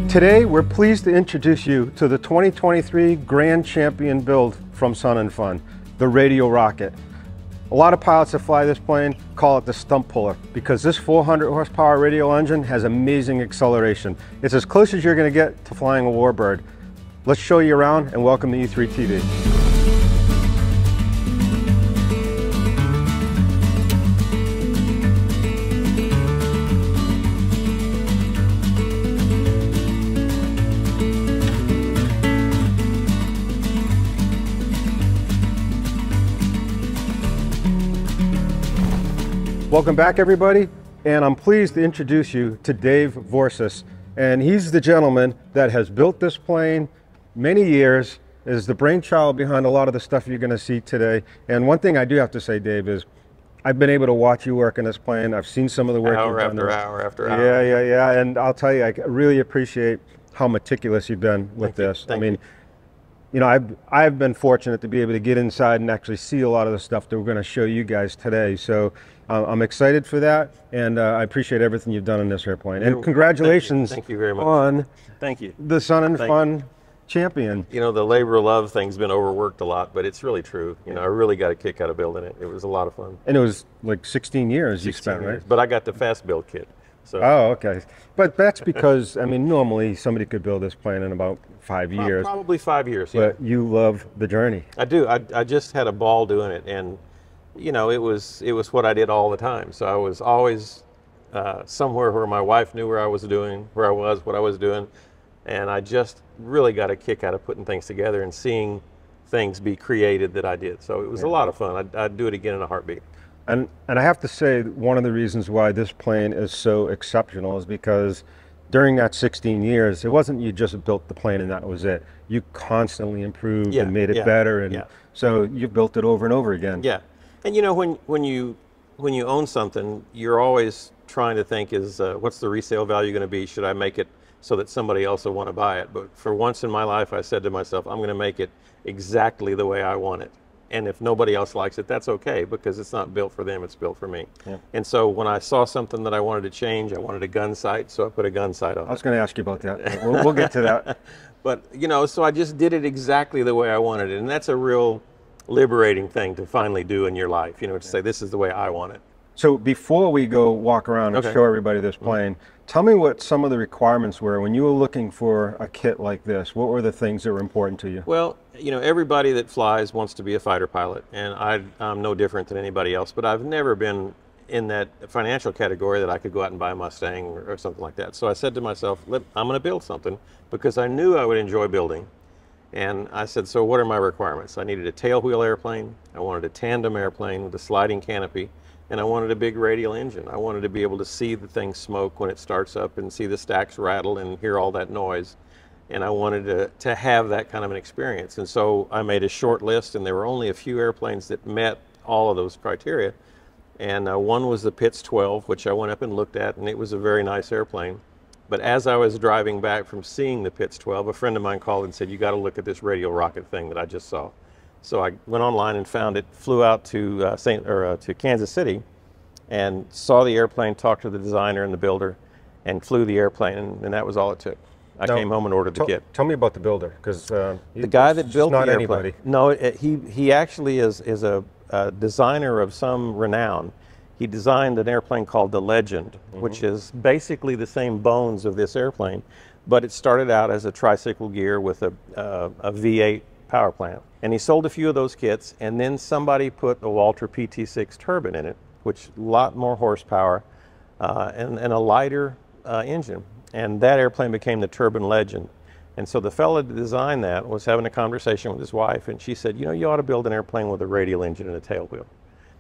Today, we're pleased to introduce you to the 2023 Grand Champion build from SUNnFUN, the Radial Rocket. A lot of pilots that fly this plane call it the stump puller because this 400 horsepower radial engine has amazing acceleration. It's as close as you're going to get to flying a warbird. Let's show you around and welcome to E3 TV. Welcome back, everybody, and I'm pleased to introduce you to Dave Vorsas, and he's the gentleman that has built this plane many years, is the brainchild behind a lot of the stuff you're going to see today. And one thing I do have to say, Dave, is I've been able to watch you work in this plane. I've seen some of the work you've done. Hour after hour. Yeah, and I'll tell you, I really appreciate how meticulous you've been with this. Thank you. You know, I've been fortunate to be able to get inside and actually see a lot of the stuff that we're going to show you guys today. So I'm excited for that, and I appreciate everything you've done in this airplane. And congratulations Thank you very much. On Thank you. The SUNnFUN champion. You know, the labor of love thing's been overworked a lot, but it's really true. You know, I really got a kick out of building it. It was a lot of fun. And it was like 16 years you spent, right? But I got the fast build kit. So. Oh, okay. But that's because, I mean, normally somebody could build this plane in about 5 years. Probably 5 years, yeah. But you love the journey. I do. I just had a ball doing it, and you know, it was what I did all the time. So I was always somewhere where my wife knew where I was doing, what I was doing, and I just really got a kick out of putting things together and seeing things be created that I did. So it was a lot of fun. I'd do it again in a heartbeat. And I have to say, one of the reasons why this plane is so exceptional is because during that 16 years, it wasn't you just built the plane and that was it. You constantly improved and made it better, and so you've built it over and over again. Yeah, and you know, when you own something, you're always trying to think, what's the resale value going to be? Should I make it so that somebody else will want to buy it? But for once in my life, I said to myself, I'm going to make it exactly the way I want it. And if nobody else likes it, that's okay, because it's not built for them, it's built for me. Yeah. And so when I saw something that I wanted to change, I wanted a gun sight, so I put a gun sight on it. I was going to ask you about that. We'll get to that. But, you know, so I just did it exactly the way I wanted it. And that's a real liberating thing to finally do in your life, you know, to say, this is the way I want it. So before we go walk around and show everybody this plane, tell me what some of the requirements were when you were looking for a kit like this. What were the things that were important to you? Well, you know, everybody that flies wants to be a fighter pilot, and I'm no different than anybody else, but I've never been in that financial category that I could go out and buy a Mustang or something like that. So I said to myself, I'm going to build something, because I knew I would enjoy building. And I said, so what are my requirements? I needed a tailwheel airplane, I wanted a tandem airplane with a sliding canopy, and I wanted a big radial engine. I wanted to be able to see the thing smoke when it starts up and see the stacks rattle and hear all that noise. And I wanted to have that kind of an experience. And so I made a short list, and there were only a few airplanes that met all of those criteria. And one was the Pitts 12, which I went up and looked at, and it was a very nice airplane. But as I was driving back from seeing the Pitts 12, a friend of mine called and said, you got to look at this Radial Rocket thing that I just saw. So I went online and found it, flew out to to Kansas City, and saw the airplane, talked to the designer and the builder, and flew the airplane, and that was all it took. I came home and ordered the kit. Tell me about the builder, because the guy that built the airplane. Anybody. No, he actually is a designer of some renown. He designed an airplane called the Legend, which is basically the same bones of this airplane, but it started out as a tricycle gear with a V8 power plant. And he sold a few of those kits, and then somebody put a Walter PT6 turbine in it, which a lot more horsepower and a lighter engine. And that airplane became the Turbine Legend. And so the fellow that designed that was having a conversation with his wife, and she said, you know, you ought to build an airplane with a radial engine and a tailwheel.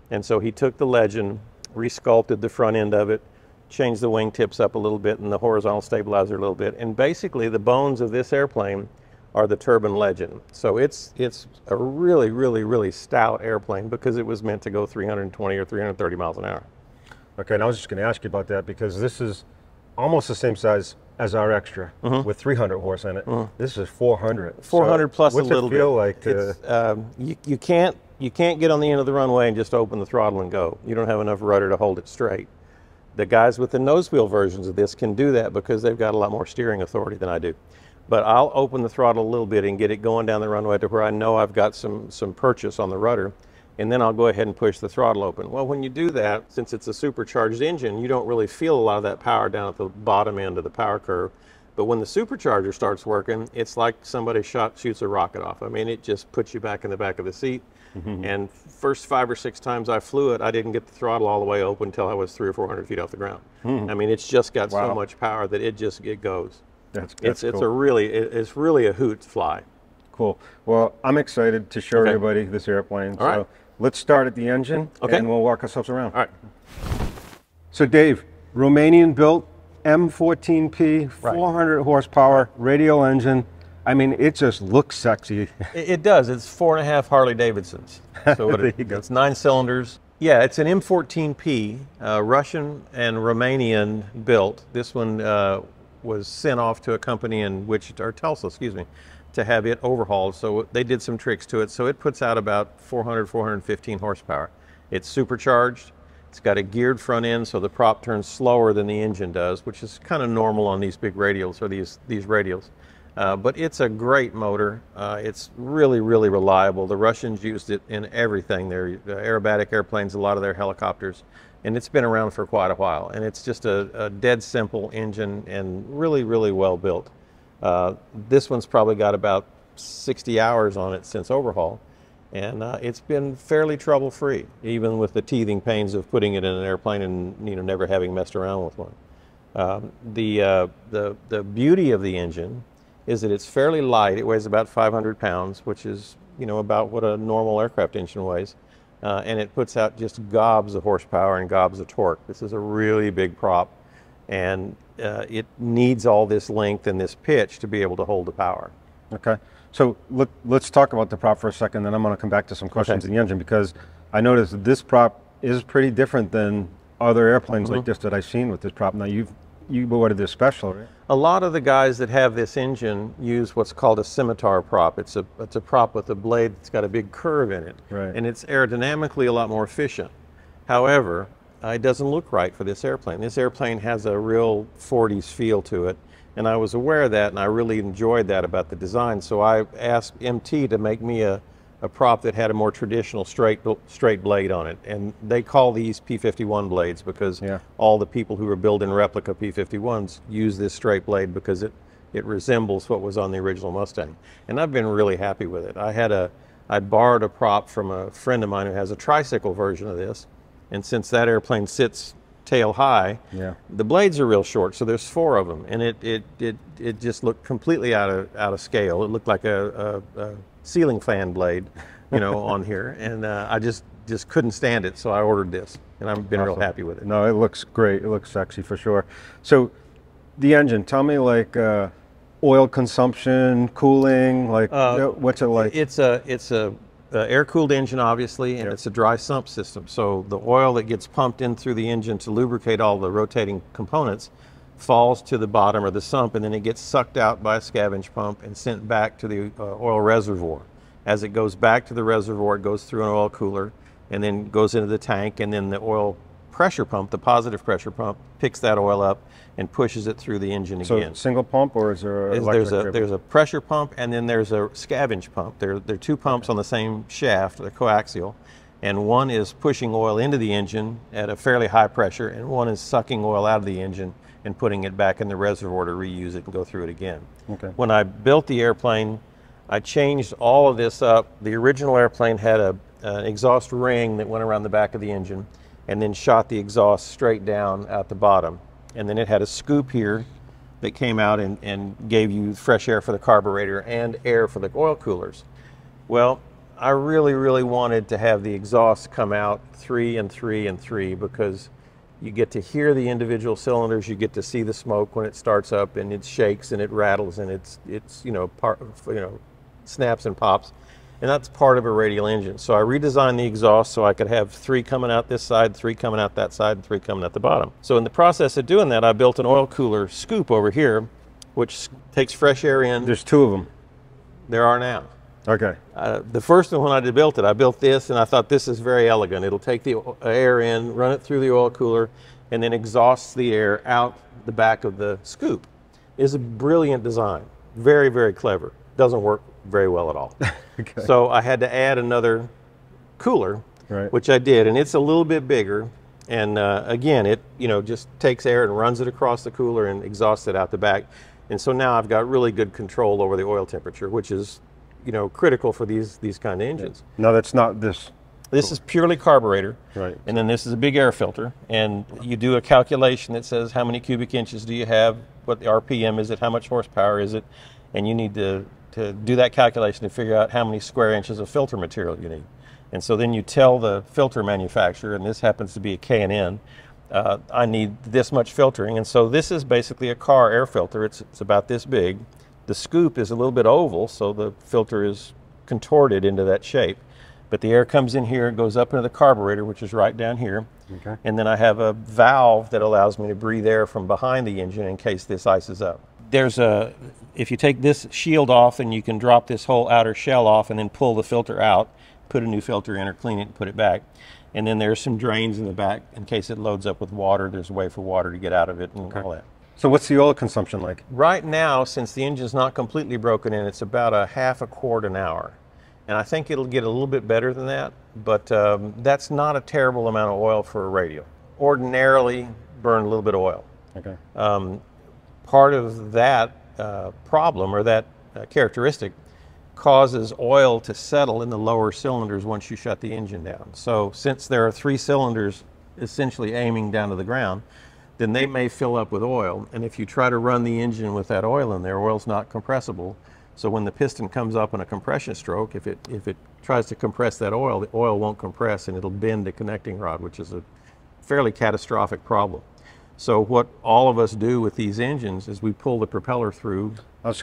And so he took the Legend, resculpted the front end of it, changed the wingtips up a little bit and the horizontal stabilizer a little bit, and basically the bones of this airplane are the Turbine Legend. So it's a really, really, really stout airplane, because it was meant to go 320 or 330 miles an hour. Okay, and I was just going to ask you about that, because this is almost the same size as our extra with 300 horse in it. This is 400. 400 plus a little bit. What's it feel like? You can't get on the end of the runway and just open the throttle and go. You don't have enough rudder to hold it straight. The guys with the nose wheel versions of this can do that because they've got a lot more steering authority than I do. But I'll open the throttle a little bit and get it going down the runway to where I know I've got some purchase on the rudder, and then I'll go ahead and push the throttle open. Well, when you do that, since it's a supercharged engine, you don't really feel a lot of that power down at the bottom end of the power curve. But when the supercharger starts working, it's like somebody shoots a rocket off. I mean, it just puts you back in the back of the seat. And first 5 or 6 times I flew it, I didn't get the throttle all the way open until I was 300 or 400 feet off the ground. I mean, it's just got so much power that it goes. It's cool. It's really a hoot to fly. Cool. Well, I'm excited to show everybody this airplane. All right. Let's start at the engine, and we'll walk ourselves around. All right. So Dave, Romanian built M14P, 400 horsepower, radial engine. I mean, it just looks sexy. It does. It's 4.5 Harley Davidsons. So it's 9 cylinders. Yeah, it's an M14P, Russian and Romanian built. This one was sent off to a company in Wichita, or Tulsa, excuse me, to have it overhauled. So they did some tricks to it. So it puts out about 400, 415 horsepower. It's supercharged. It's got a geared front end, so the prop turns slower than the engine does, which is kind of normal on these big radials, or these radials. But it's a great motor. It's really, really reliable. The Russians used it in everything. Their aerobatic airplanes, a lot of their helicopters, and it's been around for quite a while. And it's just a dead simple engine and really, really well built. This one's probably got about 60 hours on it since overhaul. And it's been fairly trouble-free, even with the teething pains of putting it in an airplane and never having messed around with one. The beauty of the engine is that it's fairly light. It weighs about 500 pounds, which is about what a normal aircraft engine weighs, and it puts out just gobs of horsepower and gobs of torque. This is a really big prop, and it needs all this length and this pitch to be able to hold the power. Okay. So let's talk about the prop for a second, then I'm going to come back to some questions in the engine, because I noticed that this prop is pretty different than other airplanes like this that I've seen with this prop. Now you awarded this special, right? A lot of the guys that have this engine use what's called a scimitar prop. It's a prop with a blade that's got a big curve in it, and it's aerodynamically a lot more efficient. However, it doesn't look right for this airplane. This airplane has a real 40s feel to it. And I was aware of that, and I really enjoyed that about the design. So I asked MT to make me a prop that had a more traditional straight blade on it. And they call these P51 blades because all the people who are building replica P51s use this straight blade because it resembles what was on the original Mustang. And I've been really happy with it. I borrowed a prop from a friend of mine who has a tricycle version of this. And since that airplane sits tail high, the blades are real short, so there's 4 of them, and it just looked completely out of scale. It looked like a ceiling fan blade, on here, and I just couldn't stand it, so I ordered this, and I've been real happy with it. No, it looks great. It looks sexy for sure. So the engine, tell me, like oil consumption, cooling, like what's it like? It's a air-cooled engine, obviously, and it's a dry sump system. So the oil that gets pumped in through the engine to lubricate all the rotating components falls to the bottom of the sump, and then it gets sucked out by a scavenge pump and sent back to the oil reservoir. As it goes back to the reservoir, it goes through an oil cooler and then goes into the tank, and then the oil pressure pump, the positive pressure pump, picks that oil up and pushes it through the engine again. So single pump, or is there there's a pressure pump, and then there's a scavenge pump. There are 2 pumps on the same shaft. They're coaxial, and one is pushing oil into the engine at a fairly high pressure, and one is sucking oil out of the engine and putting it back in the reservoir to reuse it and go through it again. When I built the airplane, I changed all of this up. The original airplane had an exhaust ring that went around the back of the engine and then shot the exhaust straight down out the bottom. And then it had a scoop here that came out and gave you fresh air for the carburetor and air for the oil coolers. Well, I really, really wanted to have the exhaust come out 3 and 3 and 3, because you get to hear the individual cylinders, you get to see the smoke when it starts up, and it shakes and it rattles and it's snaps and pops. And that's part of a radial engine. So I redesigned the exhaust so I could have 3 coming out this side, 3 coming out that side, and 3 coming out the bottom. So in the process of doing that, I built an oil cooler scoop over here, which takes fresh air in. There's 2 of them. There are now. Okay. The first one, when I built it, I built this, and I thought this is very elegant. It'll take the air in, run it through the oil cooler, and then exhausts the air out the back of the scoop. Is a brilliant design. Very, very clever. Doesn't work very well at all. Okay. So I had to add another cooler, right, which I did, and it's a little bit bigger. And again, it just takes air and runs it across the cooler and exhausts it out the back. And so now I've got really good control over the oil temperature, which is critical for these kind of engines. Yeah. No, that's not this. This is purely carburetor, right? And then this is a big air filter, and you do a calculation that says how many cubic inches do you have, what the RPM is it, how much horsepower is it, and you need to do that calculation to figure out how many square inches of filter material you need. And so then you tell the filter manufacturer, and this happens to be a K&N, I need this much filtering. And so this is basically a car air filter. It's about this big. The scoop is a little bit oval, so the filter is contorted into that shape. But the air comes in here, goes up into the carburetor, which is right down here. Okay. And then I have a valve that allows me to breathe air from behind the engine in case this ices up. If you take this shield off, then you can drop this whole outer shell off and then pull the filter out, put a new filter in or clean it and put it back. And then there's some drains in the back in case it loads up with water. There's a way for water to get out of it and all that. So what's the oil consumption like? Right now, since the engine's not completely broken in, it's about a half a quart an hour. And I think it'll get a little bit better than that, but that's not a terrible amount of oil for a radial. Ordinarily burn a little bit of oil. Okay. Part of that problem, or that characteristic, causes oil to settle in the lower cylinders once you shut the engine down. So since there are 3 cylinders essentially aiming down to the ground, then they may fill up with oil. And if you try to run the engine with that oil in there, oil's not compressible. So when the piston comes up in a compression stroke, if it tries to compress that oil, the oil won't compress and it'll bend the connecting rod, which is a fairly catastrophic problem. So what all of us do with these engines is we pull the propeller through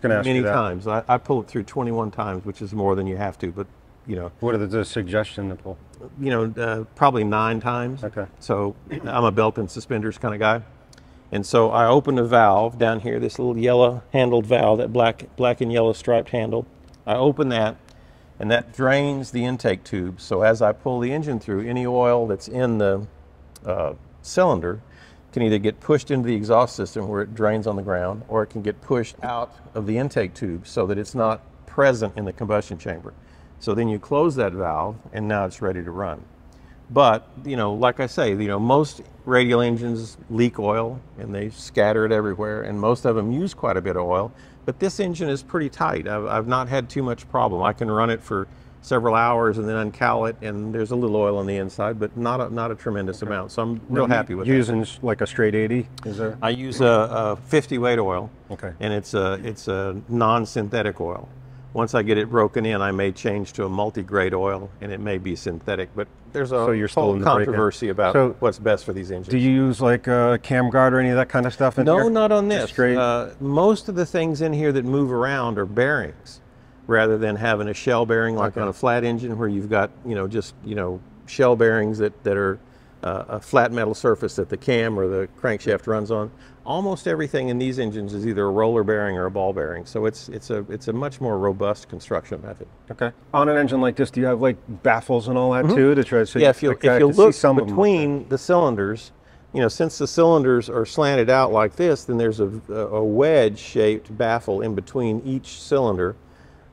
many times. I pull it through 21 times, which is more than you have to, but What are the suggestion to pull? Probably 9 times. Okay. So I'm a belt and suspenders kind of guy. And so I open a valve down here, this little yellow handled valve, that black and yellow striped handle. I open that, and that drains the intake tube. So as I pull the engine through, any oil that's in the cylinder can either get pushed into the exhaust system where it drains on the ground, or it can get pushed out of the intake tube so that it's not present in the combustion chamber. So then you close that valve, and now it's ready to run. But, like I say, most radial engines leak oil and they scatter it everywhere, and most of them use quite a bit of oil. But this engine is pretty tight. I've not had too much problem. I can run it for several hours and then uncowl it, and there's a little oil on the inside, but not a tremendous amount. So I'm real happy with it. Using like a straight 80, is there? I use a 50 weight oil. Okay. And it's a non-synthetic oil. Once I get it broken in, I may change to a multi-grade oil, and it may be synthetic. But there's a whole controversy about what's best for these engines. Do you use like a cam guard or any of that kind of stuff in there? No, not on this. Most of the things in here that move around are bearings, rather than having a shell bearing like on a flat engine where you've got just shell bearings that are a flat metal surface that the cam or the crankshaft runs on. Almost everything in these engines is either a roller bearing or a ball bearing, so it's a much more robust construction method. Okay. On an engine like this, do you have like baffles and all that too to try to? Yeah, if you look between the cylinders, since the cylinders are slanted out like this, then there's a wedge-shaped baffle in between each cylinder,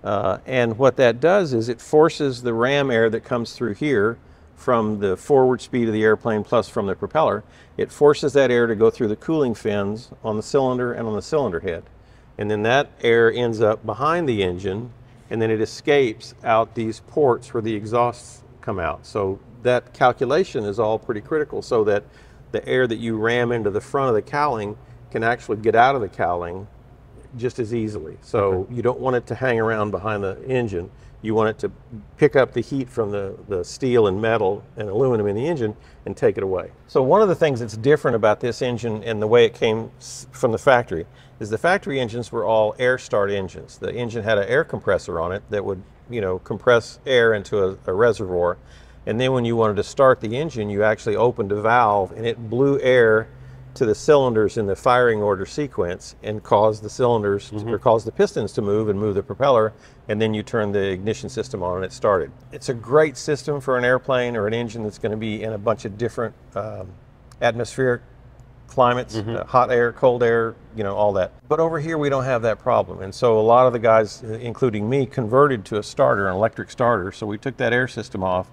and what that does is it forces the ram air that comes through here from the forward speed of the airplane plus from the propeller. It forces that air to go through the cooling fins on the cylinder and on the cylinder head. And then that air ends up behind the engine, and then it escapes out these ports where the exhausts come out. So that calculation is all pretty critical, so that the air that you ram into the front of the cowling can actually get out of the cowling just as easily. So you don't want it to hang around behind the engine. You want it to pick up the heat from the steel and metal and aluminum in the engine and take it away. So one of the things that's different about this engine and the way it came from the factory is the factory engines were all air start engines. The engine had an air compressor on it that would compress air into a reservoir, and then when you wanted to start the engine, you actually opened a valve and it blew air to the cylinders in the firing order sequence and caused the cylinders or caused the pistons to move and move the propeller, and then you turn the ignition system on and it started. It's a great system for an airplane or an engine that's going to be in a bunch of different atmospheric climates, hot air, cold air, you know, all that. But over here we don't have that problem. And so a lot of the guys, including me, converted to a starter, an electric starter. So we took that air system off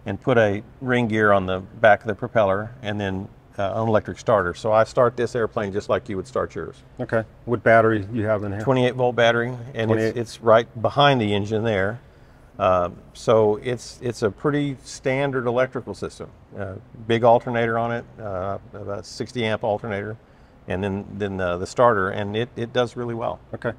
and put a ring gear on the back of the propeller and then an electric starter. So I start this airplane just like you would start yours. Okay. What battery you have in here? 28-volt battery, and it's right behind the engine there. So it's a pretty standard electrical system. Big alternator on it, about 60 amp alternator, and then the starter, and it does really well. Okay.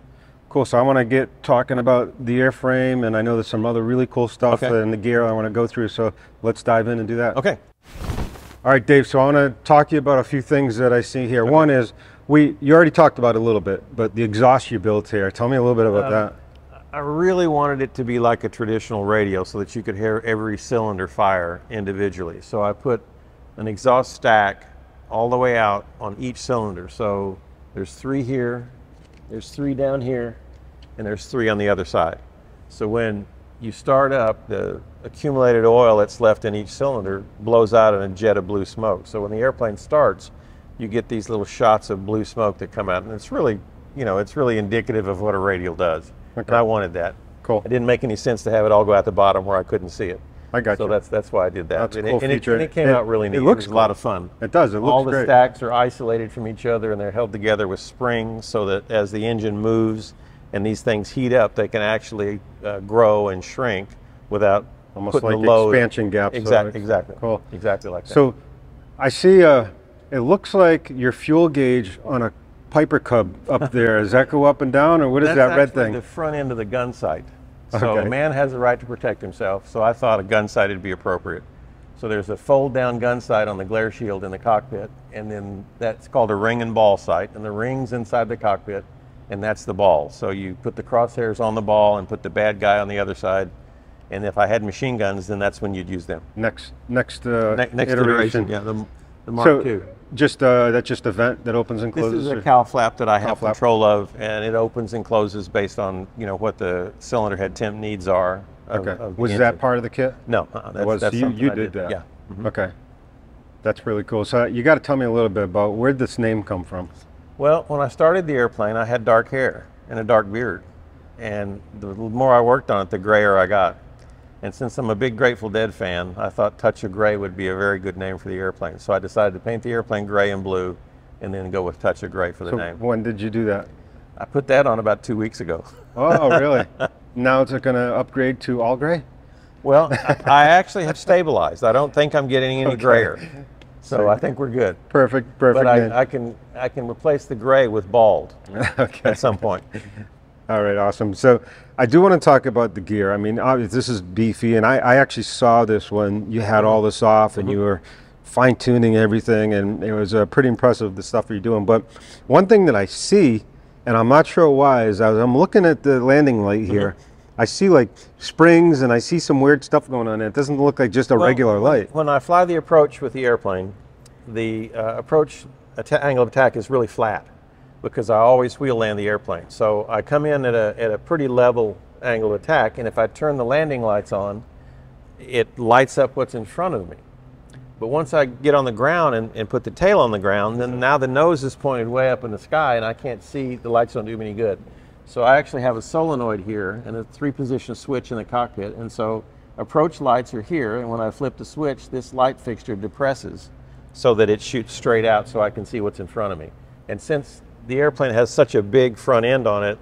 Cool. So I want to get talking about the airframe, and I know there's some other really cool stuff in the gear I want to go through. So let's dive in and do that. Okay. All right, Dave. So I want to talk to you about a few things that I see here. Okay. One is you already talked about it a little bit, but the exhaust you built here. Tell me a little bit about that. I really wanted it to be like a traditional radio so that you could hear every cylinder fire individually. So I put an exhaust stack all the way out on each cylinder. So there's 3 here, there's 3 down here, and there's 3 on the other side. So when you start up, the accumulated oil that's left in each cylinder blows out in a jet of blue smoke. So when the airplane starts, you get these little shots of blue smoke that come out, and it's really, you know, it's really indicative of what a radial does. Okay. And I wanted that. Cool. It didn't make any sense to have it all go out the bottom where I couldn't see it. I got you. So that's why I did that. That's a cool feature. And it came out really neat. It looks cool. A lot of fun. It does. It looks all great. the stacks are isolated from each other, and they're held together with springs so that as the engine moves and these things heat up, they can actually grow and shrink without almost putting like the load. Expansion gaps. Exactly. Exactly. Cool. Exactly like that. So I see it looks like your fuel gauge on a Piper Cub up there. Does that go up and down, or what is that red thing? That's the front end of the gun sight. So Okay. a man has the right to protect himself, so I thought a gun sight would be appropriate. So there's a fold-down gun sight on the glare shield in the cockpit, and then that's called a ring and ball sight, and the ring's inside the cockpit, and that's the ball. So you put the crosshairs on the ball and put the bad guy on the other side, and if I had machine guns, then that's when you'd use them. Next iteration. Yeah, the Mark II. That's just a vent that opens and closes? This is a cowl flap that I have control of, and it opens and closes based on, you know, what the cylinder head temp needs are. Was that part of the kit? No, that's you did that. Yeah. Okay, that's really cool. So you got to tell me a little bit about where did this name come from? Well, when I started the airplane, I had dark hair and a dark beard, and the more I worked on it, the grayer I got. And since I'm a big Grateful Dead fan, I thought Touch of Gray would be a very good name for the airplane. So I decided to paint the airplane gray and blue, and then go with Touch of Gray for the name. When did you do that? I put that on about 2 weeks ago. Oh, really? Now it's going to upgrade to all gray? Well, I actually have stabilized. I don't think I'm getting any grayer. So I think we're good. Perfect. But I can replace the gray with bald at some point. All right, awesome. So I do want to talk about the gear. I mean, obviously this is beefy, and I actually saw this when you had all this off and you were fine-tuning everything, and it was pretty impressive, the stuff you're doing. But one thing that I see, and I'm not sure why, is I'm looking at the landing light here. I see like springs, and I see some weird stuff going on. It doesn't look like just a regular light. When I fly the approach with the airplane, the approach angle of attack is really flat, because I always wheel land the airplane. So I come in at a pretty level angle of attack, and if I turn the landing lights on, it lights up what's in front of me. But once I get on the ground and put the tail on the ground, then now the nose is pointed way up in the sky, and I can't see, the lights don't do me any good. So I actually have a solenoid here and a 3-position switch in the cockpit, and so approach lights are here, and when I flip the switch, this light fixture depresses so that it shoots straight out so I can see what's in front of me. And since the airplane has such a big front end on it,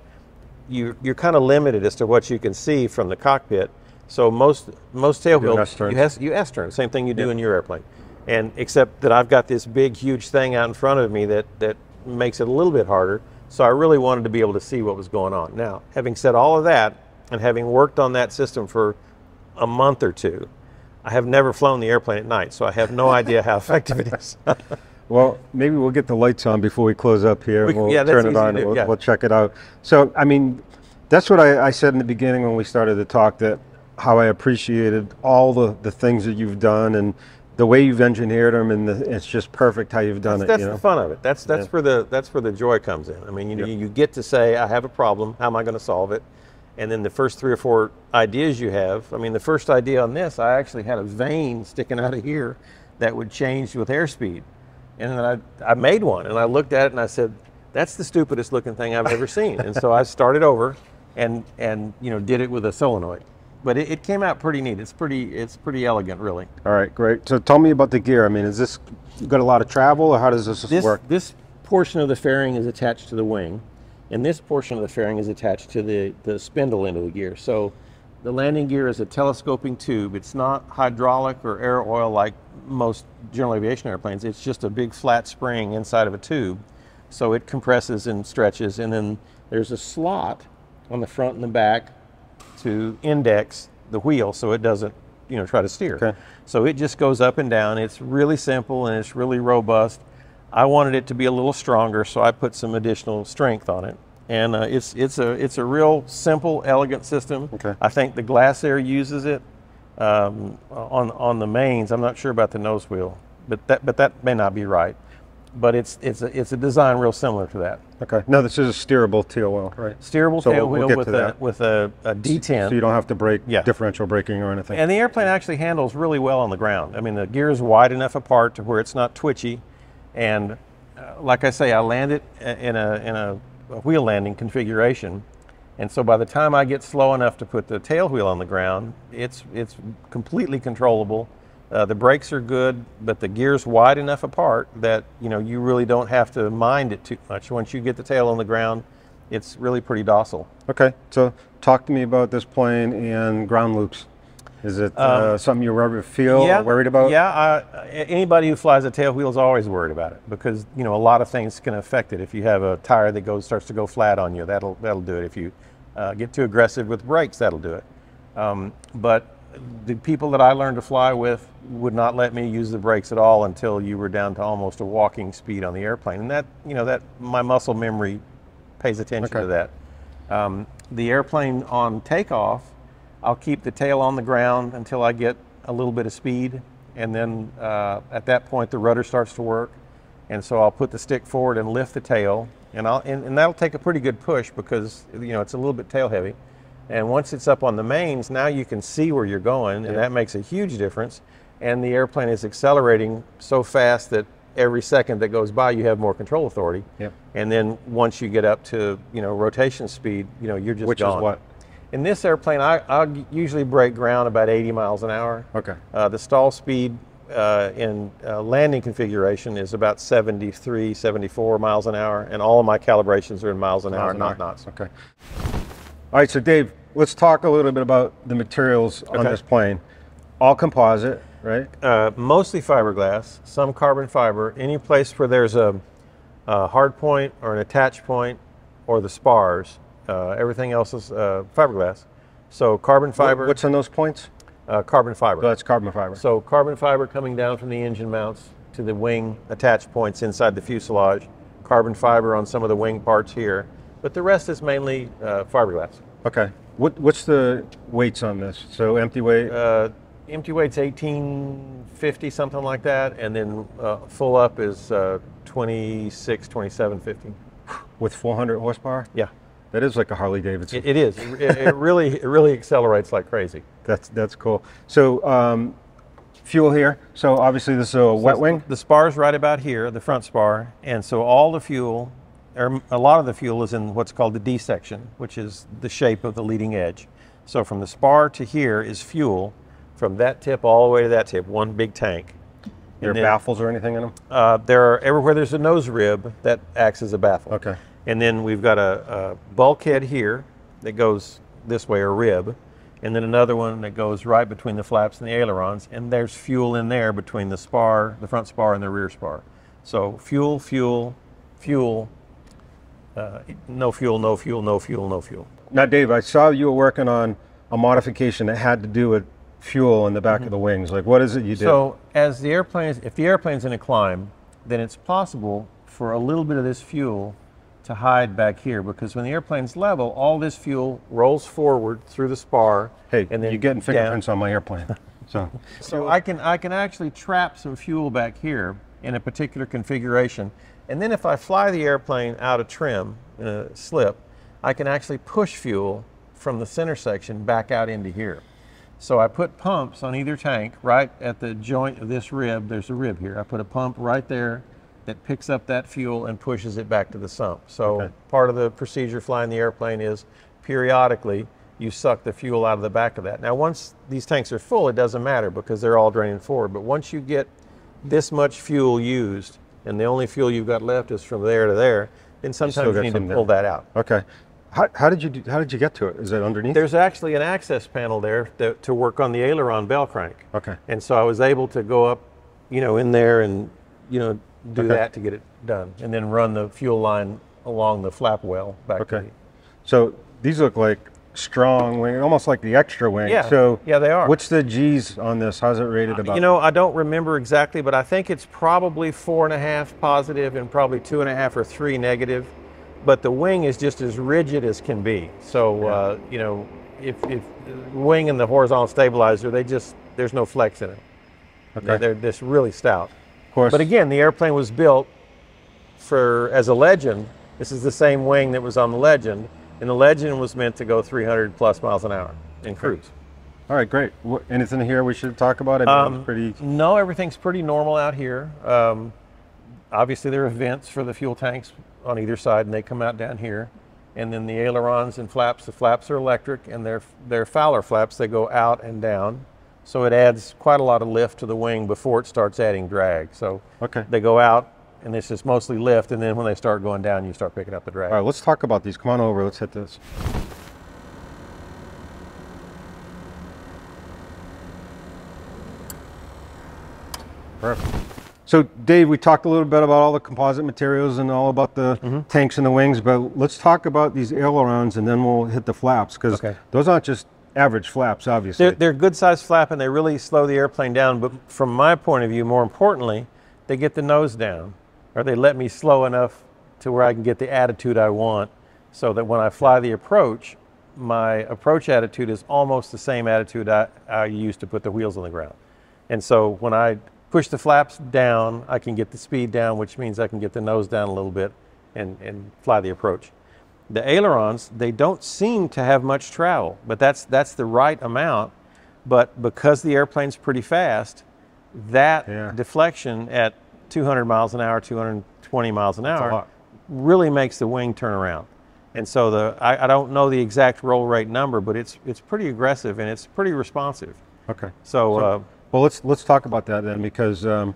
you're kind of limited as to what you can see from the cockpit. So most tail wheels, you S-turn, same thing you do in your airplane. And except that I've got this big, huge thing out in front of me that makes it a little bit harder. So I really wanted to be able to see what was going on. Now, having said all of that, and having worked on that system for a month or two, I have never flown the airplane at night, so I have no idea how effective it is. Well, maybe we'll get the lights on before we close up here. We'll turn it on and we'll check it out. So, I mean, that's what I said in the beginning when we started the talk, that how I appreciated all the things that you've done and the way you've engineered them, and it's just perfect how you've done it. That's the fun of it. That's where the joy comes in. I mean, you get to say, I have a problem. How am I going to solve it? And then the first 3 or 4 ideas you have. I mean, the first idea on this, I actually had a vane sticking out of here that would change with airspeed. And then I made one, and I looked at it and I said, that's the stupidest looking thing I've ever seen. And so I started over and did it with a solenoid. But it came out pretty neat. It's pretty elegant, really. All right, great. So tell me about the gear. I mean, is this got a lot of travel, or how does this work? This portion of the fairing is attached to the wing, and this portion of the fairing is attached to the spindle end of the gear. So the landing gear is a telescoping tube. It's not hydraulic or air oil like most general aviation airplanes. It's just a big flat spring inside of a tube. So it compresses and stretches, and then there's a slot on the front and the back to index the wheel so it doesn't try to steer. Okay. So it just goes up and down. It's really simple and it's really robust. I wanted it to be a little stronger, so I put some additional strength on it. And it's a real simple, elegant system. Okay. I think the Glass Air uses it on the mains. I'm not sure about the nose wheel, but that may not be right. But it's a design real similar to that. Okay. Now this is a steerable tail wheel, right? Steerable tail wheel with a D10. So you don't have to brake Yeah. differential braking or anything. And the airplane actually handles really well on the ground. I mean, the gear is wide enough apart to where it's not twitchy. And like I say, I land it in a wheel landing configuration. And so by the time I get slow enough to put the tail wheel on the ground, it's completely controllable. The brakes are good, but the gear's wide enough apart that you really don't have to mind it too much. Once you get the tail on the ground, it's really pretty docile. Okay, so talk to me about this plane and ground loops. Is it something you ever feel worried about? Yeah, anybody who flies a tail wheel is always worried about it because a lot of things can affect it. If you have a tire that starts to go flat on you, that'll do it. If you get too aggressive with brakes, that'll do it. But the people that I learned to fly with would not let me use the brakes at all until you were down to almost a walking speed on the airplane, and that my muscle memory pays attention to that. The airplane on takeoff, I'll keep the tail on the ground until I get a little bit of speed, and then at that point the rudder starts to work, and so I'll put the stick forward and lift the tail, and that'll take a pretty good push because it's a little bit tail heavy. And once it's up on the mains, now you can see where you're going, and that makes a huge difference. And the airplane is accelerating so fast that every second that goes by, you have more control authority. Yep. And And then once you get up to rotation speed, you're just which gone. is what? In this airplane, I usually break ground about 80 miles an hour. Okay. The stall speed in landing configuration is about 73, 74 miles an hour, and all of my calibrations are in miles an hour, not knots. Okay. All right, so Dave, let's talk a little bit about the materials on this plane. All composite, right? Mostly fiberglass, some carbon fiber. Any place where there's a hard point or an attach point or the spars, everything else is fiberglass. So carbon fiber. What's on those points? Carbon fiber. So that's carbon fiber. So carbon fiber coming down from the engine mounts to the wing attach points inside the fuselage. Carbon fiber on some of the wing parts here. But the rest is mainly fiberglass. Okay. What's the weights on this? So empty weight? Empty weight's 1850, something like that, and then full up is 26, 2750. With 400 horsepower? Yeah. That is like a Harley Davidson. It is. It really accelerates like crazy. That's cool. So fuel here. So obviously this is a wet wing. The spar's right about here, the front spar, and so all the fuel, or a lot of the fuel, is in what's called the D section, which is the shape of the leading edge. So from the spar to here is fuel, from that tip all the way to that tip, one big tank. There are baffles or anything in them? Everywhere there's a nose rib, that acts as a baffle. Okay. And then we've got a bulkhead here that goes this way, or rib, and then another one that goes right between the flaps and the ailerons, and there's fuel in there between the spar, the front spar, and the rear spar. So fuel, fuel, fuel, no fuel, no fuel, no fuel, no fuel. Now, Dave, I saw you were working on a modification that had to do with fuel in the back of the wings. Like, what is it you did? So if the airplane's in a climb, then it's possible for a little bit of this fuel to hide back here, because when the airplane's level, all this fuel rolls forward through the spar. Hey, and then you're getting fingerprints on my airplane. So I can actually trap some fuel back here in a particular configuration, and then if I fly the airplane out of trim in a slip, I can actually push fuel from the center section back out into here. So I put pumps on either tank right at the joint of this rib. There's a rib here. I put a pump right there that picks up that fuel and pushes it back to the sump. So part of the procedure flying the airplane is periodically you suck the fuel out of the back of that. Now once these tanks are full, it doesn't matter because they're all draining forward. But once you get this much fuel used and the only fuel you've got left is from there to there, then sometimes you need to pull that out. Okay. How did you get to it? Is it underneath? There's actually an access panel there to work on the aileron bell crank. Okay. And so I was able to go up, in there and, do that to get it done. And then run the fuel line along the flap well back to the... So these look like strong wing, almost like the extra wing. Yeah, so yeah, they are. What's the G's on this? How's it rated about? I don't remember exactly, but I think it's probably 4.5 positive and probably 2.5 or 3 negative. But the wing is just as rigid as can be. So, if the wing and the horizontal stabilizer, there's no flex in it. Okay. They're just really stout. Of course. But again, the airplane was built as a Legend. This is the same wing that was on the Legend. And the Legend was meant to go 300 plus miles an hour in cruise. All right, great. Anything here we should talk about? No, everything's pretty normal out here. Obviously, there are vents for the fuel tanks on either side, and they come out down here. And then the ailerons and flaps, the flaps are electric, and they're Fowler flaps. They go out and down. So it adds quite a lot of lift to the wing before it starts adding drag. So they go out, and this is mostly lift, and then when they start going down, you start picking up the drag. All right, let's talk about these. Come on over, let's hit this. Perfect. So Dave, we talked a little bit about all the composite materials and all about the tanks and the wings, but let's talk about these ailerons and then we'll hit the flaps, because those aren't just average flaps, obviously. They're good size flap and they really slow the airplane down, but from my point of view, more importantly, they get the nose down, or they let me slow enough to where I can get the attitude I want, so that when I fly the approach, my approach attitude is almost the same attitude I use to put the wheels on the ground. And so when I push the flaps down, I can get the speed down, which means I can get the nose down a little bit and fly the approach. The ailerons, they don't seem to have much travel, but that's the right amount. But because the airplane's pretty fast, that deflection at 200 miles an hour, 220 miles an hour, really makes the wing turn around. And so I don't know the exact roll rate number, but it's pretty aggressive and it's pretty responsive. Okay. So well, let's talk about that then, because from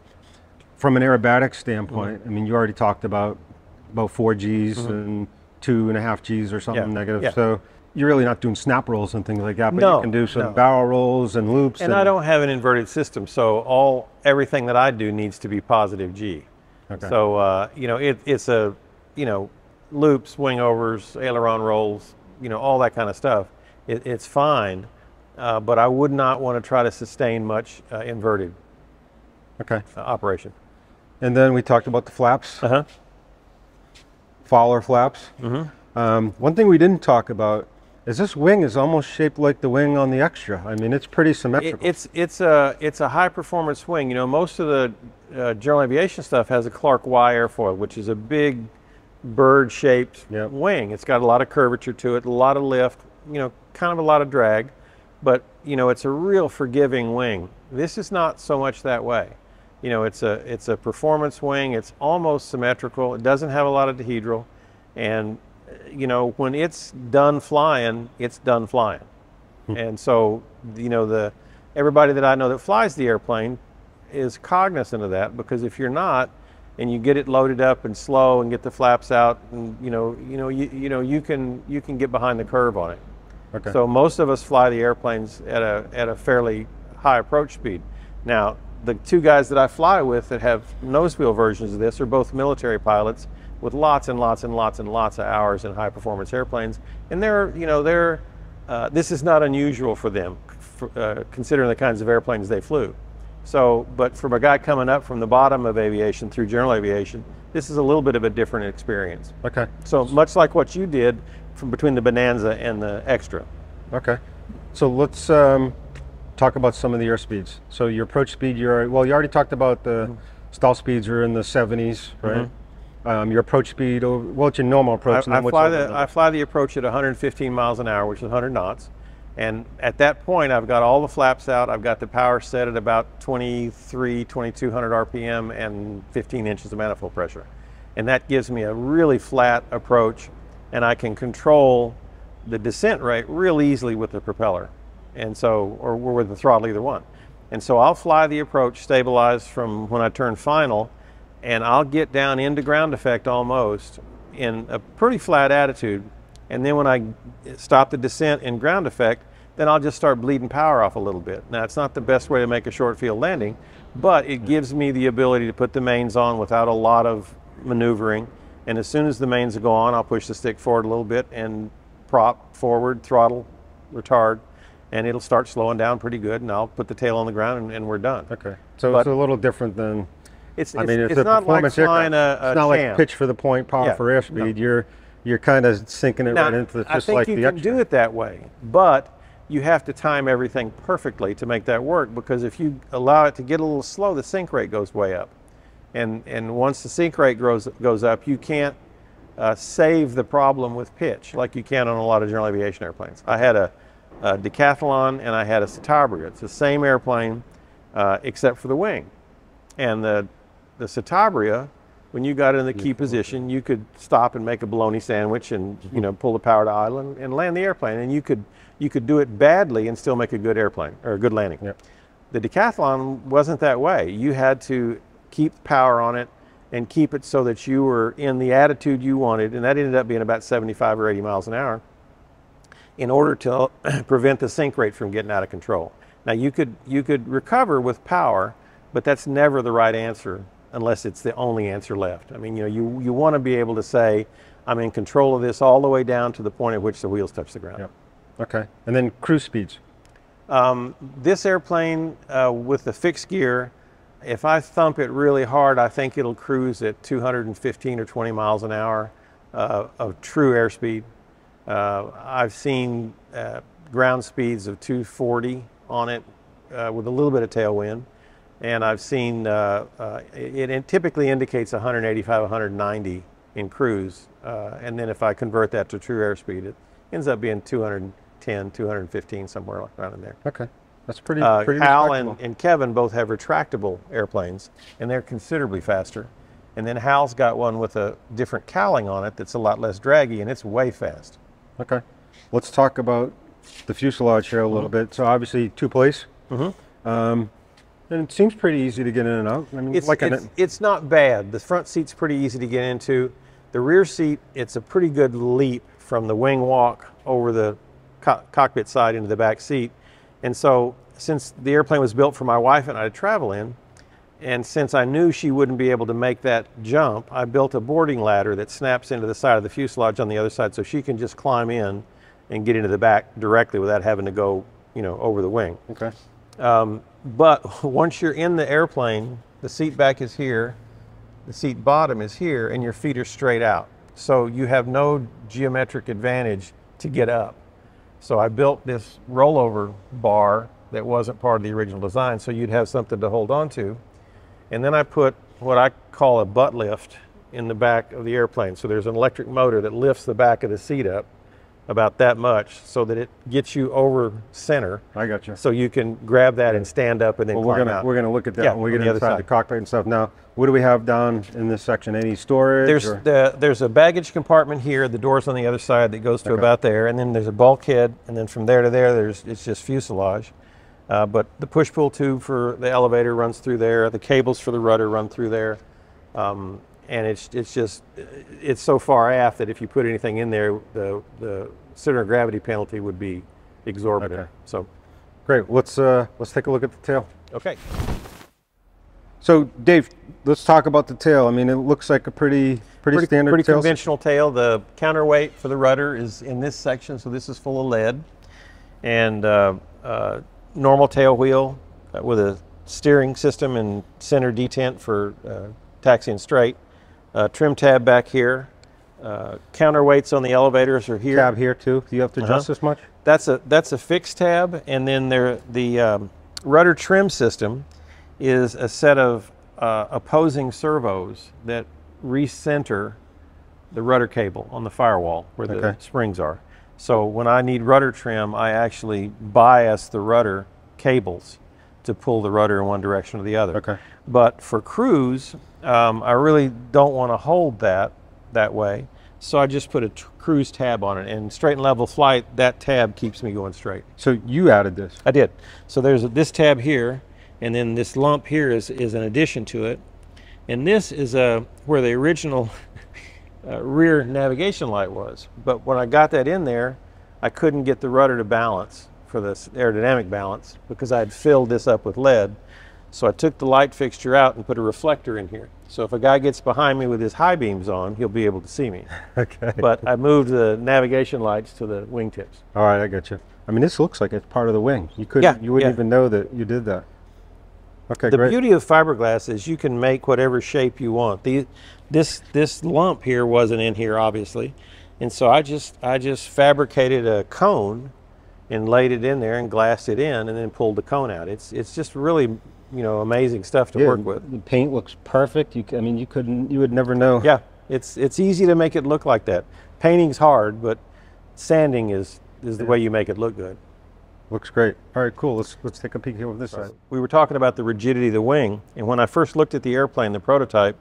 an aerobatic standpoint, I mean, you already talked about 4 Gs and 2.5 Gs or something negative. So you're really not doing snap rolls and things like that, but you can do some barrel rolls and loops. And I don't have an inverted system, so everything that I do needs to be positive G. Okay. So it's a loops, wing overs, aileron rolls, all that kind of stuff. It's fine. But I would not want to try to sustain much inverted operation. And then we talked about the flaps, Fowler flaps. One thing we didn't talk about is this wing is almost shaped like the wing on the Extra. I mean, it's pretty symmetrical. It's a high performance wing. Most of the general aviation stuff has a Clark Y airfoil, which is a big bird shaped wing. It's got a lot of curvature to it, a lot of lift, kind of a lot of drag. But it's a real forgiving wing. This is not so much that way. It's a performance wing. It's almost symmetrical. It doesn't have a lot of dihedral, and when it's done flying, it's done flying. And so everybody that I know that flies the airplane is cognizant of that, because if you're not, and you get it loaded up and slow and get the flaps out, and you can get behind the curve on it. Okay. So most of us fly the airplanes at a fairly high approach speed. Now, the 2 guys that I fly with that have nose wheel versions of this are both military pilots with lots and lots and lots and lots of hours in high performance airplanes, and this is not unusual for them, considering the kinds of airplanes they flew. So, but from a guy coming up from the bottom of aviation through general aviation, this is a little bit of a different experience. Okay. So much like what you did from between the Bonanza and the Extra. Okay. So let's talk about some of the airspeeds. So your approach speed, you already talked about the stall speeds are in the 70s, right? Your approach speed, what's your normal approach? I fly the approach at 115 miles an hour, which is 100 knots. And at that point, I've got all the flaps out. I've got the power set at about 2200 RPM and 15 inches of manifold pressure. And that gives me a really flat approach, and I can control the descent rate real easily with the propeller. And so, or with the throttle, either one. And so I'll fly the approach stabilized from when I turn final, and I'll get down into ground effect almost in a pretty flat attitude. And then when I stop the descent in ground effect, then I'll just start bleeding power off a little bit. Now, it's not the best way to make a short field landing, but it gives me the ability to put the mains on without a lot of maneuvering. And as soon as the mains go on, I'll push the stick forward a little bit and prop forward, throttle, retard, and it'll start slowing down pretty good, and I'll put the tail on the ground, and we're done. Okay, so it's a little different than, it's not like flying it's not like pitch for the point, power for airspeed. No. You're kind of sinking it right into just like the extra. I think you can do it that way, but you have to time everything perfectly to make that work, because if you allow it to get a little slow, the sink rate goes way up. And once the sink rate goes up, you can't save the problem with pitch like you can on a lot of general aviation airplanes. I had a Decathlon and I had a Citabria. It's the same airplane except for the wing. And the Citabria, when you got in the key position, you could stop and make a bologna sandwich and pull the power to idle and land the airplane. And you could do it badly and still make a good airplane or a good landing. Yep. The Decathlon wasn't that way. You had to keep power on it and keep it so that you were in the attitude you wanted, and that ended up being about 75 or 80 miles an hour, in order to prevent the sink rate from getting out of control. Now you could recover with power, but that's never the right answer unless it's the only answer left. I mean, you want to be able to say, I'm in control of this all the way down to the point at which the wheels touch the ground. Yep. Okay, and then cruise speeds. This airplane with the fixed gear, if I thump it really hard, I think it'll cruise at 215 or 20 miles an hour of true airspeed. I've seen ground speeds of 240 on it with a little bit of tailwind, and I've seen it typically indicates 185, 190 in cruise, and then if I convert that to true airspeed, it ends up being 210, 215, somewhere around in there. Okay. That's pretty Hal and Kevin both have retractable airplanes, and they're considerably faster. And then Hal's got one with a different cowling on it that's a lot less draggy, and it's way fast. Okay. Let's talk about the fuselage here a little bit. So obviously two-place. And it seems pretty easy to get in and out. I mean, it's not bad. The front seat's pretty easy to get into. The rear seat, it's a pretty good leap from the wing walk over the cockpit side into the back seat. And so, since the airplane was built for my wife and I to travel in, and since I knew she wouldn't be able to make that jump, I built a boarding ladder that snaps into the side of the fuselage on the other side, so she can just climb in and get into the back directly without having to go, over the wing. Okay. But once you're in the airplane, the seat back is here, the seat bottom is here, and your feet are straight out. So you have no geometric advantage to get up. So I built this rollover bar that wasn't part of the original design, so you'd have something to hold on to. And then I put what I call a butt lift in the back of the airplane. So there's an electric motor that lifts the back of the seat up about that much so that it gets you over center. I got you. So you can grab that and stand up and then climb out. We're gonna look at that when we get inside the cockpit and stuff. Now, what do we have down in this section? Any storage? There's a baggage compartment here. The door's on the other side that goes to about there, and then there's a bulkhead, and then from there to there, it's just fuselage. But the push-pull tube for the elevator runs through there. The cables for the rudder run through there. And it's so far aft that if you put anything in there, the center of gravity penalty would be exorbitant. Okay. So, great. Let's take a look at the tail. Okay. So, Dave, let's talk about the tail. I mean, it looks like a pretty standard, pretty conventional tail. The counterweight for the rudder is in this section, so this is full of lead, and normal tail wheel with a steering system and center detent for taxiing straight. Trim tab back here. Counterweights on the elevators are here. Tab here too. Do you have to adjust this much? That's a fixed tab, and then the rudder trim system is a set of opposing servos that recenter the rudder cable on the firewall where the springs are. So when I need rudder trim, I actually bias the rudder cables to pull the rudder in one direction or the other. Okay. But for cruise, I really don't want to hold that way. So I just put a cruise tab on it, and straight and level flight, that tab keeps me going straight. So you added this? I did. So there's this tab here, and then this lump here is an addition to it. And this is where the original rear navigation light was. But when I got that in there, I couldn't get the rudder to balance for this aerodynamic balance because I had filled this up with lead. So I took the light fixture out and put a reflector in here. So if a guy gets behind me with his high beams on, he'll be able to see me. Okay. But I moved the navigation lights to the wingtips. All right, I got you. I mean, this looks like it's part of the wing. You couldn't, you wouldn't even know that you did that. Okay, the great. beauty of fiberglass is you can make whatever shape you want. This lump here wasn't in here, obviously, and so I just fabricated a cone and laid it in there and glassed it in, and then pulled the cone out. It's just really, you know, amazing stuff to work with. The paint looks perfect. I mean, you would never know. Yeah, it's easy to make it look like that. Painting's hard, but sanding is the way you make it look good. Looks great. All right, cool. Let's take a peek here with this side. We were talking about the rigidity of the wing, and when I first looked at the airplane, the prototype,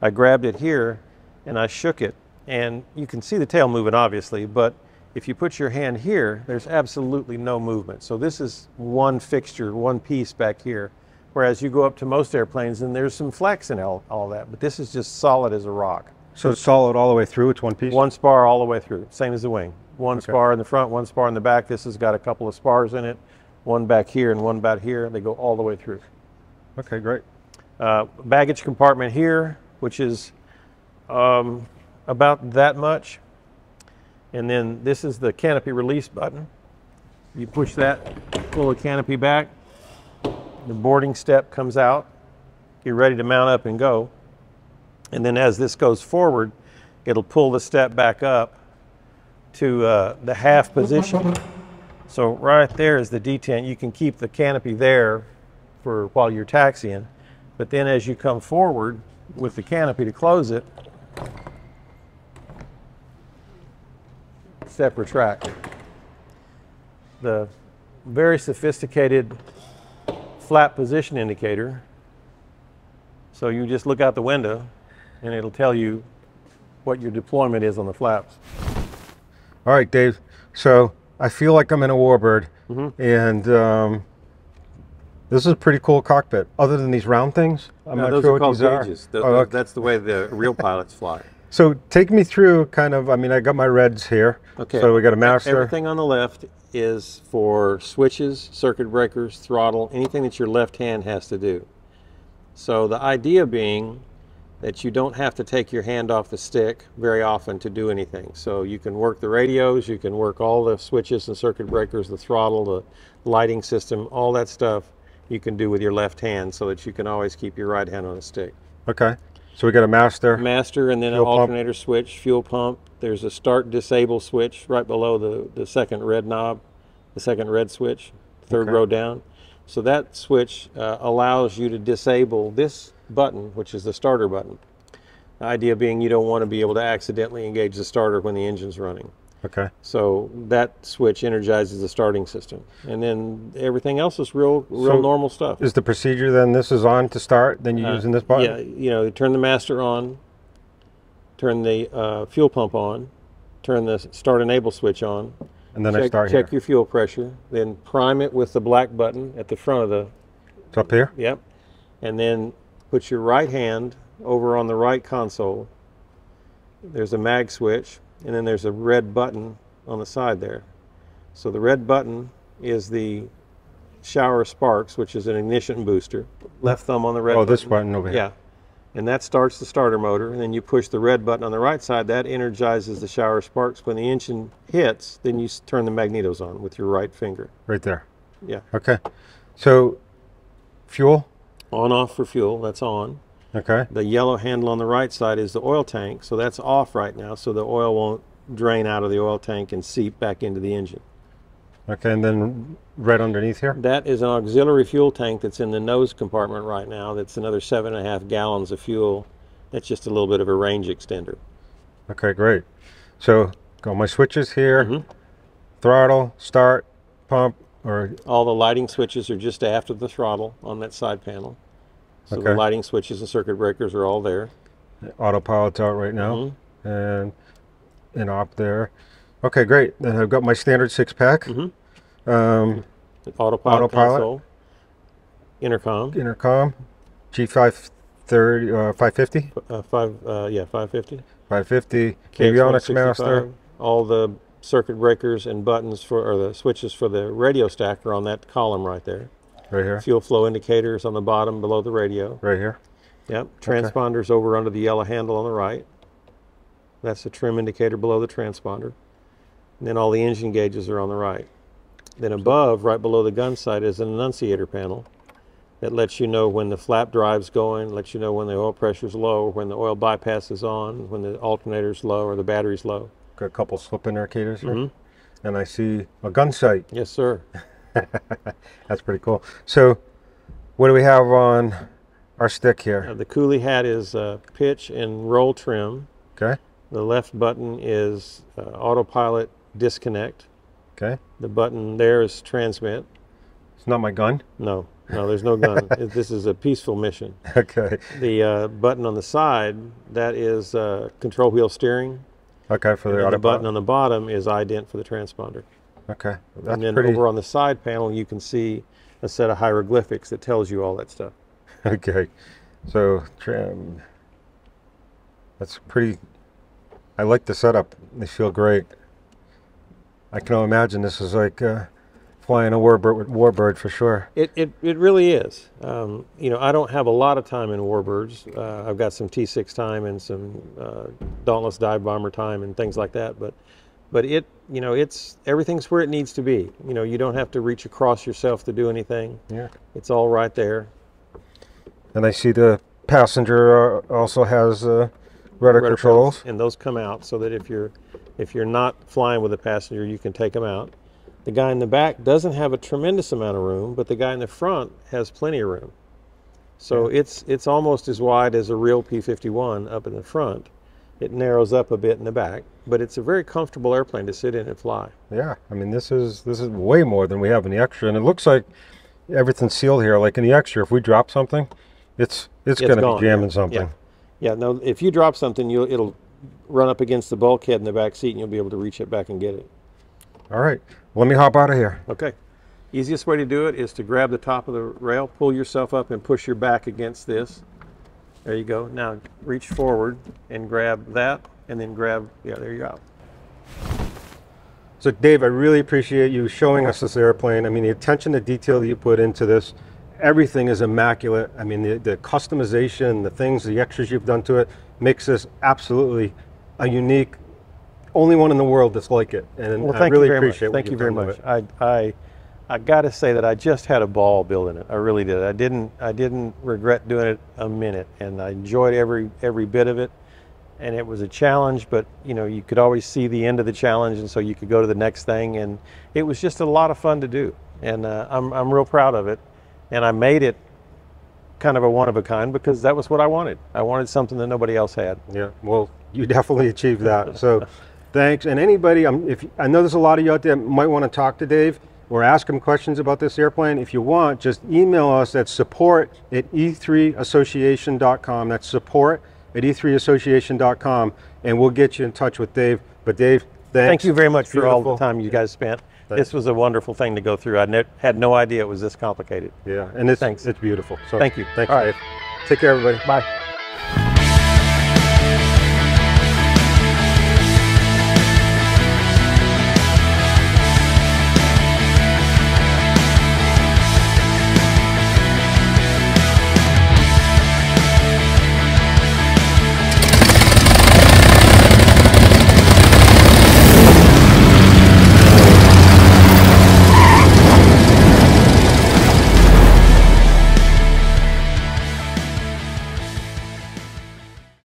I grabbed it here and I shook it, and you can see the tail moving obviously, but if you put your hand here, there's absolutely no movement. So this is one fixture, one piece back here, whereas you go up to most airplanes and there's some flex in all that, but this is just solid as a rock. So it's solid all the way through. It's one piece. One spar all the way through, same as the wing. One spar in the front, one spar in the back. This has got a couple of spars in it, one back here and one back here. They go all the way through. Okay, great. Baggage compartment here, which is about that much. And then this is the canopy release button. You push that, pull the canopy back, the boarding step comes out. You're ready to mount up and go. And then as this goes forward, it'll pull the step back up to the half position. So right there is the detent. You can keep the canopy there for while you're taxiing, but then as you come forward with the canopy to close it, step retract. The very sophisticated flap position indicator. So you just look out the window and it'll tell you what your deployment is on the flaps. All right, Dave. So I feel like I'm in a Warbird, and this is a pretty cool cockpit. Other than these round things, I'm not sure what these are. Gauges. Okay. That's the way the real pilots fly. So take me through kind of, I mean, I got my reds here. Okay. So we got a master. Everything on the left is for switches, circuit breakers, throttle, anything that your left hand has to do. So the idea being that you don't have to take your hand off the stick very often to do anything. So you can work the radios, you can work all the switches and circuit breakers, the throttle, the lighting system, all that stuff you can do with your left hand so that you can always keep your right hand on the stick. Okay. So we got a master. Master, and then an alternator switch, fuel pump. There's a start disable switch right below the second red knob, the second red switch, third row down. So that switch allows you to disable this button, which is the starter button. The idea being you don't want to be able to accidentally engage the starter when the engine's running. Okay. So that switch energizes the starting system. And then everything else is real normal stuff. Is the procedure then this is on to start, then you're using this button? Yeah, you know, turn the master on, turn the fuel pump on, turn the start enable switch on. And then I start here. Check your fuel pressure, then prime it with the black button at the front of the... It's up here? Yep. And then put your right hand over on the right console. There's a mag switch, and then there's a red button on the side there. So the red button is the shower sparks, which is an ignition booster. Left thumb on the red button. Oh, this button over here. Yeah. And that starts the starter motor, and then you push the red button on the right side. That energizes the shower sparks. When the engine hits, then you turn the magnetos on with your right finger. Right there. Yeah. Okay. So, fuel? On off for fuel, that's on. Okay. The yellow handle on the right side is the oil tank, so that's off right now, so the oil won't drain out of the oil tank and seep back into the engine. Okay, and then right underneath here? That is an auxiliary fuel tank that's in the nose compartment right now. That's another 7.5 gallons of fuel. That's just a little bit of a range extender. Okay, great. So, got my switches here. throttle, start, pump, or All the lighting switches are just aft of the throttle on that side panel. So the Okay. lighting switches and circuit breakers are all there. autopilot's out right now, and op there. Okay, great. Then I've got my standard 6-pack. Autopilot console, intercom, G530, 550, 550. 550, avionics master. All the circuit breakers and buttons or the switches for the radio stack are on that column right there. Right here. Fuel flow indicators on the bottom below the radio. Right here. Yep. Transponders over under the yellow handle on the right. That's the trim indicator below the transponder. And then all the engine gauges are on the right. Then above, right below the gun sight, is an annunciator panel that lets you know when the flap drive's going, lets you know when the oil pressure's low, when the oil bypass is on, when the alternator's low or the battery's low. Got a couple slip indicators here. And I see a gun sight. Yes, sir. That's pretty cool. So what do we have on our stick here? The coolie hat is pitch and roll trim. Okay. The left button is autopilot disconnect. Okay. The button there is transmit. It's not my gun? No, there's no gun. This is a peaceful mission. Okay. The button on the side, that is control wheel steering. Okay, for the autopilot. The button on the bottom is ident for the transponder. Okay. That's and then pretty... over on the side panel, you can see a set of hieroglyphics that tells you all that stuff. Okay. So, trim. That's pretty... I like the setup. They feel great. I can imagine this is like flying a warbird for sure. It really is. You know, I don't have a lot of time in warbirds. I've got some T6 time and some Dauntless dive bomber time and things like that. But it, you know, everything's where it needs to be. You know, you don't have to reach across yourself to do anything. Yeah. It's all right there. And I see the passenger also has rudder controls. And those come out so that if you're not flying with a passenger, you can take them out. The guy in the back doesn't have a tremendous amount of room, but the guy in the front has plenty of room. So it's almost as wide as a real P-51 up in the front. It narrows up a bit in the back, but it's a very comfortable airplane to sit in and fly. Yeah, I mean this is way more than we have in the extra, and it looks like everything's sealed here. Like in the extra, if we drop something, it's going to be jamming something. Yeah. No, if you drop something, it'll run up against the bulkhead in the back seat, and you'll be able to reach it back and get it. All right, let me hop out of here. Okay. Easiest way to do it is to grab the top of the rail, pull yourself up, and push your back against this. There you go. Now reach forward and grab that, and then grab, there you go. So Dave, I really appreciate you showing us this airplane. I mean, the attention to detail that you put into this, everything is immaculate. I mean, the customization, the things, the extras you've done to it makes this absolutely a unique, only one in the world that's like it. And well, I really appreciate it. Thank you very much. I got to say that I just had a ball building it. I really did. I didn't regret doing it a minute, and I enjoyed every bit of it. And it was a challenge, but you know, you could always see the end of the challenge, and so you could go to the next thing. And it was just a lot of fun to do, and I'm real proud of it. And I made it kind of a one of a kind because that was what I wanted. I wanted something that nobody else had. Yeah, well, you definitely achieved that. So thanks. And anybody, if I know there's a lot of you out there might want to talk to Dave or ask him questions about this airplane. If you want, just email us at support@e3association.com. That's support@e3association.com, and we'll get you in touch with Dave. But Dave, thanks. Thank you very much for all the time you guys spent. Thanks. This was a wonderful thing to go through. I had no idea it was this complicated. Yeah, and it's beautiful. So thank you. Thanks, all right. Dave. Take care, everybody. Bye.